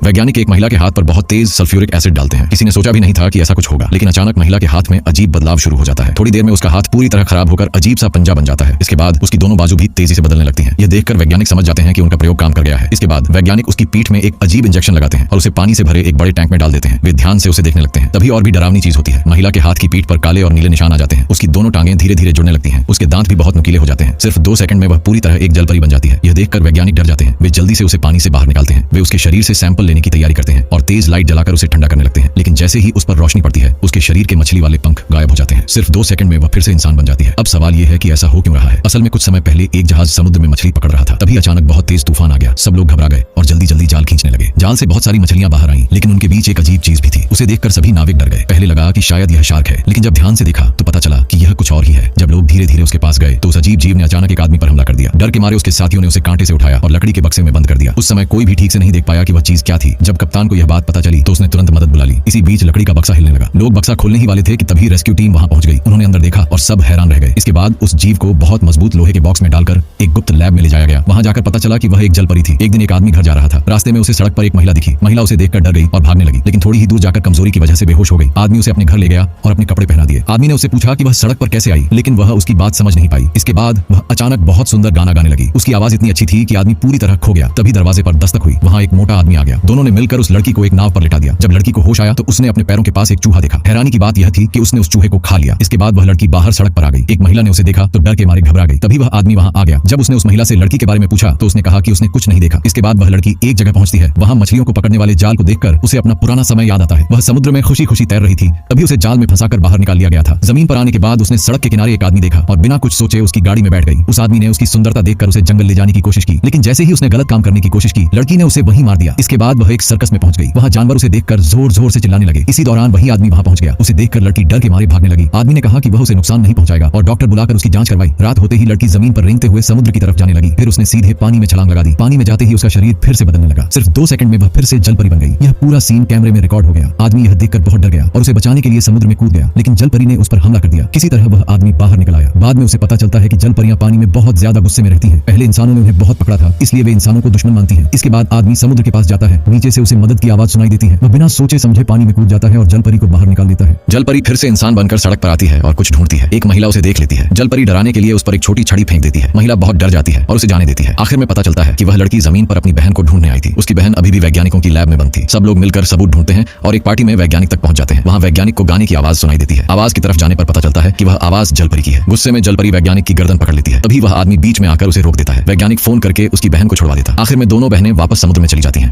वैज्ञानिक एक महिला के हाथ पर बहुत तेज सल्फ्यूरिक एसिड डालते हैं। किसी ने सोचा भी नहीं था कि ऐसा कुछ होगा, लेकिन अचानक महिला के हाथ में अजीब बदलाव शुरू हो जाता है। थोड़ी देर में उसका हाथ पूरी तरह खराब होकर अजीब सा पंजा बन जाता है। इसके बाद उसकी दोनों बाजू भी तेजी से बदलने लगती हैं। यह देखकर वैज्ञानिक समझ जाते हैं कि उनका प्रयोग काम कर गया है। इसके बाद वैज्ञानिक उसकी पीठ में एक अजीब इंजेक्शन लगाते हैं और उसे पानी से भरे एक बड़े टैंक में डाल देते हैं। वे ध्यान से उसे देखने लगते हैं। तभी और भी डरावनी चीज होती है। महिला के हाथ की पीठ पर काले और नीले निशान आ जाते हैं। उसकी दोनों टांगें धीरे धीरे जुड़ने लगती हैं। उसके दांत भी बहुत नुकीले हो जाते हैं। सिर्फ 2 सेकंड में वह पूरी तरह एक जलपरी बन जाती है। यह देखकर वैज्ञानिक डर जाते हैं। वे जल्दी से उसे पानी से बाहर निकालते हैं। वे उसके शरीर से सैंपल लेने की तैयारी करते हैं और तेज लाइट जलाकर उसे ठंडा करने लगते हैं। लेकिन जैसे ही उस पर रोशनी पड़ती है, उसके शरीर के मछली वाले पंख गायब हो जाते हैं। सिर्फ 2 सेकंड में वह फिर से इंसान बन जाती है। अब सवाल यह है कि ऐसा हो क्यों रहा है। असल में कुछ समय पहले एक जहाज समुद्र में मछली पकड़ रहा था। तभी अचानक बहुत तेज तूफान आ गया। सब लोग घबरा गए और जल्दी जल्दी जाल खींचने लगे। जाल से बहुत सारी मछलियां बाहर आईं, लेकिन उनके बीच एक अजीब चीज भी थी। उसे देखकर सभी नाविक डर गए। पहले लगा कि शायद यह शार्क है, लेकिन जब ध्यान से देखा तो पता चला कि यह कुछ और ही है। जब लोग धीरे धीरे उसके पास गए तो उस अजीब जीव ने अचानक एक आदमी पर हमला कर दिया। डर के मारे उसके साथियों ने उसे कांटे से उठाया और लकड़ी के बक्से में बंद कर दिया। उस समय कोई भी ठीक से नहीं देख पाया कि वह चीज क्या थी। जब कप्तान को यह बात पता चली तो उसने तुरंत मदद बुला ली। इसी बीच लकड़ी का बक्सा हिलने लगा। लोग बक्सा खोलने ही वाले थे कि तभी रेस्क्यू टीम वहां पहुंच गई। उन्होंने अंदर देखा और सब हैरान रह गए। इसके बाद उस जीव को बहुत मजबूत लोहे के बॉक्स में डालकर एक गुप्त लैब में ले जाया गया। वहां जाकर पता चला कि वह एक जलपरी थी। एक दिन एक आदमी घर जा रहा था। रास्ते में उसे सड़क पर एक महिला दिखी। महिला उसे देखकर डर गई और भागने लगी, लेकिन थोड़ी ही दूर जाकर कमजोरी की वजह से बेहोश हो गई। आदमी उसे अपने घर ले गया और अपने कपड़े पहना दिए। आदमी ने उसे पूछा कि वह सड़क पर कैसे आई, लेकिन वह उसकी बात समझ नहीं पाई। इसके बाद वह अचानक बहुत सुंदर गाना गाने लगी। उसकी आवाज इतनी अच्छी थी कि आदमी पूरी तरह खो गया। तभी दरवाजे पर दस्तक हुई। वहां एक मोटा आदमी आ गया। दोनों ने मिलकर उस लड़की को एक नाव पर लिटा दिया। जब लड़की को होश आया तो उसने अपने पैरों के पास एक चूहा देखा। हैरानी की बात यह थी कि उसने उस चूहे को खा लिया। इसके बाद वह लड़की बाहर सड़क पर आ गई। एक महिला ने उसे देखा तो डर के मारे घबरा गई। तभी वह आदमी वहां आ गया। जब उसने उस महिला से लड़की के बारे में पूछा तो उसने कहा कि उसने कुछ नहीं देखा। इसके बाद वह लड़की एक जगह पहुंचती है। वहां मछलियों को पकड़ने वाले जाल को देखकर उसे अपना पुराना समय याद आता है। वह समुद्र में खुशी खुशी तैर रही थी। तभी उसे जाल में फंसाकर बाहर निकाल लिया गया था। जमीन पर आने के बाद उसने सड़क के किनारे एक आदमी देखा और बिना कुछ सोचे उसकी गाड़ी में बैठ गई। उस आदमी ने उसकी सुंदरता देखकर उसे जंगल ले जाने की कोशिश की, लेकिन जैसे ही उसने गलत काम करने की कोशिश की, लड़की ने उसे वहीं मार दिया। इसके बाद वह एक सर्कस में पहुंच गई। वहां जानवर उसे देखकर जोर जोर से चिल्लाने लगे। इसी दौरान वही आदमी वहां पहुंच गया। उसे देखकर लड़की डर के मारे भागने लगी। आदमी ने कहा कि वह उसे नुकसान नहीं पहुंचाएगा और डॉक्टर बुलाकर उसकी जांच करवाई। रात होते ही लड़की जमीन पर रेंगते हुए समुद्र की तरफ जाने लगी। फिर उसने सीधे पानी में छलांग लगा दी। पानी में जाते ही उसका शरीर फिर से बदलने लगा। सिर्फ 2 सेकंड में वह फिर से जलपरी बन गई। यह पूरा सीन कैमरे में रिकॉर्ड हो गया। आदमी यह देखकर बहुत डर गया और उसे बचाने के लिए समुद्र में कूद गया, लेकिन जलपरी ने उस पर हमला कर दिया। किसी तरह वह आदमी बाहर निकल आया। बाद में उसे पता चलता है कि जलपरियां पानी में बहुत ज्यादा गुस्से में रहती हैं। पहले इंसानों ने उन्हें बहुत पकड़ा था, इसलिए वे इंसानों को दुश्मन मानती हैं। इसके बाद आदमी समुद्र के पास जाता है। नीचे से उसे मदद की आवाज सुनाई देती है। वह बिना सोचे समझे पानी में कूद जाता है और जलपरी को बाहर निकाल देता है। जलपरी फिर से इंसान बनकर सड़क पर आती है और कुछ ढूंढती है। एक महिला उसे देख लेती है। जलपरी डराने के लिए उस पर एक छोटी छड़ी फेंक देती है। महिला बहुत डर जाती है और उसे जाने देती है। आखिर में पता चलता है कि वह लड़की जमीन पर अपनी बहन को ढूंढने आई थी। उसकी बहन अभी भी वैज्ञानिकों की लैब में बंद थी। सब लोग मिलकर सबूत ढूंढते हैं और एक पार्टी में वैज्ञानिक तक पहुंच जाते हैं। वहां वैज्ञानिक को गाने की आवाज सुनाई देती है। आवाज की तरफ जाने पर पता चलता है कि वह आवाज जलपरी की है। गुस्से में जलपरी वैज्ञानिक की गर्दन पकड़ लेती है। तभी वह आदमी बीच में आकर उसे रोक देता है। वैज्ञानिक फोन करके उसकी बहन को छुड़वा देता है। आखिर में दोनों बहनें वापस समुद्र में चली जाती हैं।